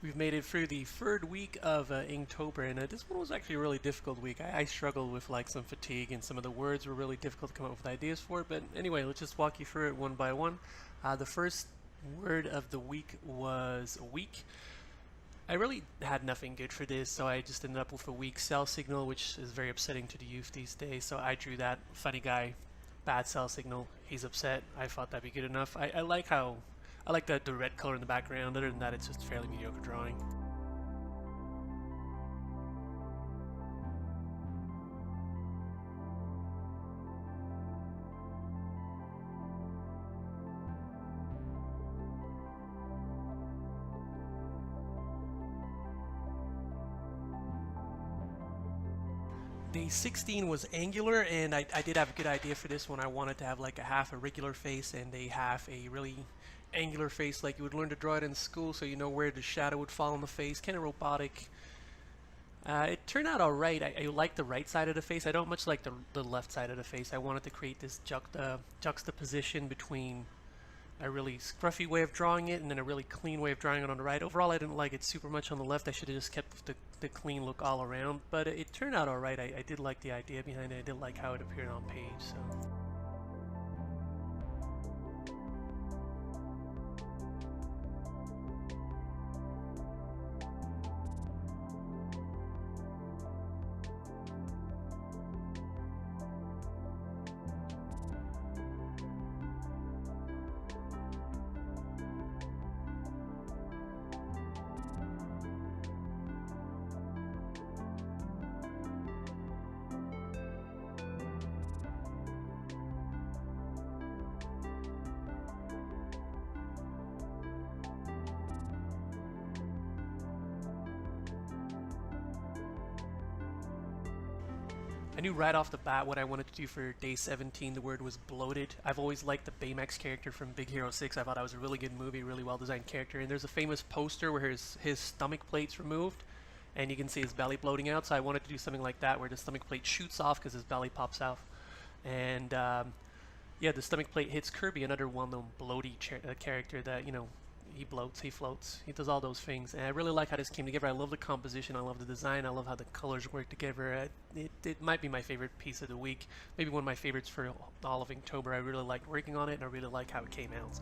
We've made it through the third week of Inktober, and this one was actually a really difficult week. I struggled with like some fatigue, and some of the words were really difficult to come up with ideas for. But anyway, let's just walk you through it one by one. The first word of the week was weak. I really had nothing good for this, so I just ended up with a weak cell signal, which is very upsetting to the youth these days. So I drew that. Funny guy, bad cell signal. He's upset. I thought that'd be good enough. I like how I like the red color in the background. Other than that, it's just a fairly mediocre drawing. Day 16 was angular, and I did have a good idea for this one. I wanted to have like a half a regular face and a half a really angular face, like you would learn to draw it in school, so you know where the shadow would fall on the face, kind of robotic. It turned out alright. I like the right side of the face. I don't much like the left side of the face. I wanted to create this juxtaposition between a really scruffy way of drawing it and then a really clean way of drawing it on the right. Overall, I didn't like it super much on the left. I should have just kept the clean look all around, but it turned out alright. I did like the idea behind it. I did like how it appeared on page. So. I knew right off the bat what I wanted to do for day 17. The word was bloated. I've always liked the Baymax character from Big Hero 6. I thought that was a really good movie, really well designed character. And there's a famous poster where his stomach plate's removed and you can see his belly bloating out. So I wanted to do something like that where the stomach plate shoots off because his belly pops out. And yeah, the stomach plate hits Kirby, another well-known bloaty character that, you know, he bloats, he floats, he does all those things, and I really like how this came together. I love the composition, I love the design, I love how the colors work together. It might be my favorite piece of the week, maybe one of my favorites for all of Inktober. I really liked working on it, and I really like how it came out. So.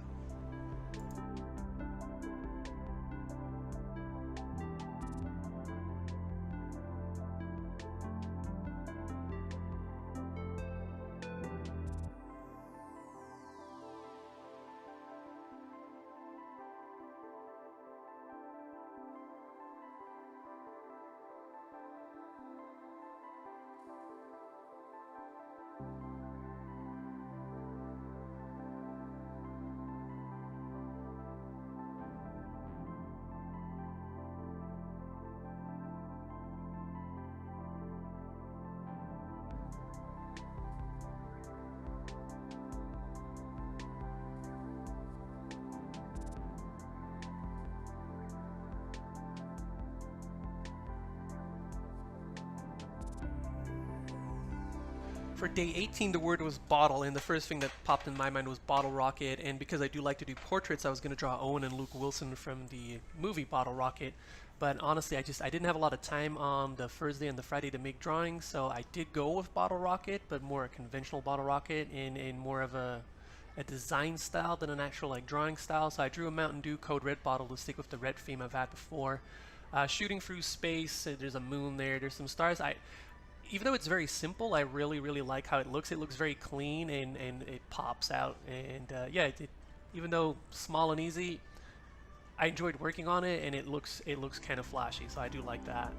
For day 18, the word was bottle, and the first thing that popped in my mind was Bottle Rocket, and because I do like to do portraits, I was going to draw Owen and Luke Wilson from the movie Bottle Rocket, but honestly, I didn't have a lot of time on the Thursday and the Friday to make drawings, so I did go with Bottle Rocket, but more a conventional Bottle Rocket in more of a design style than an actual like drawing style. So I drew a Mountain Dew Code Red bottle to stick with the red theme I've had before. Shooting through space, there's a moon there, there's some stars. Even though it's very simple, I really like how it looks. It looks very clean and it pops out. And yeah, even though small and easy, I enjoyed working on it, and it looks kind of flashy. So I do like that.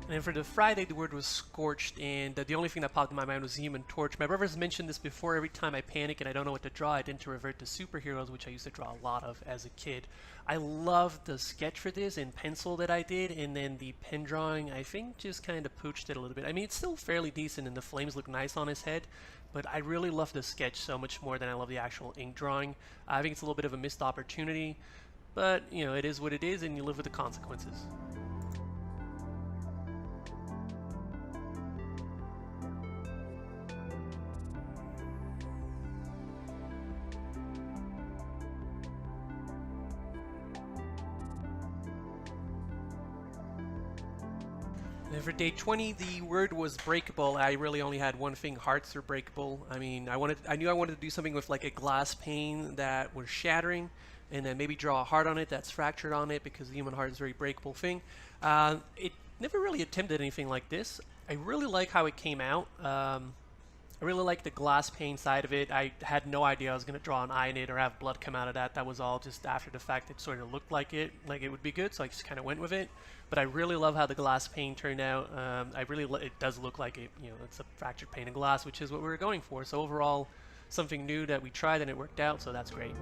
And then for the Friday, the word was scorched, and the only thing that popped in my mind was Human Torch. My brother's mentioned this before. Every time I panic and I don't know what to draw, I tend to revert to superheroes, which I used to draw a lot of as a kid. I love the sketch for this in pencil that I did, and then the pen drawing, I think, just kind of pooched it a little bit. I mean, it's still fairly decent, and the flames look nice on his head, but I really love the sketch so much more than I love the actual ink drawing. I think it's a little bit of a missed opportunity, but, you know, it is what it is, and you live with the consequences. And for day 20, the word was breakable. I really only had one thing: hearts are breakable. I mean, I knew I wanted to do something with like a glass pane that was shattering, and then maybe draw a heart on it that's fractured on it because the human heart is a very breakable thing. It never really attempted anything like this. I really like how it came out. I really like the glass pane side of it. I had no idea I was going to draw an eye in it or have blood come out of that. That was all just after the fact. It sort of looked like it would be good, so I just kind of went with it. But I really love how the glass pane turned out. It does look like it. It's a fractured pane of glass, which is what we were going for. So overall, something new that we tried and it worked out. So that's great.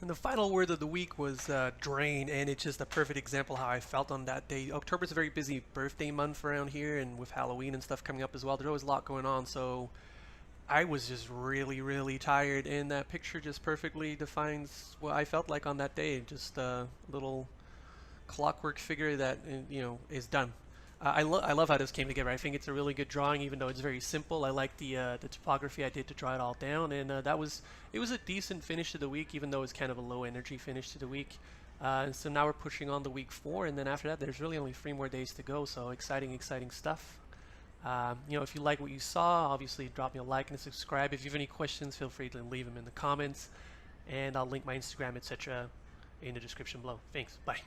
And the final word of the week was drain, and it's just a perfect example how I felt on that day. October's a very busy birthday month around here, and with Halloween and stuff coming up as well, there's always a lot going on, so I was just really, really tired, and that picture just perfectly defines what I felt like on that day. Just a little clockwork figure that is done. I love how this came together. I think it's a really good drawing, even though it's very simple. I like the topography I did to draw it all down, and it was a decent finish to the week, even though it's kind of a low energy finish to the week. And so now we're pushing on the week 4, and then after that, there's really only 3 more days to go. So exciting, exciting stuff. If you like what you saw, obviously drop me a like and a subscribe. If you have any questions, feel free to leave them in the comments, and I'll link my Instagram, etc., in the description below. Thanks. Bye.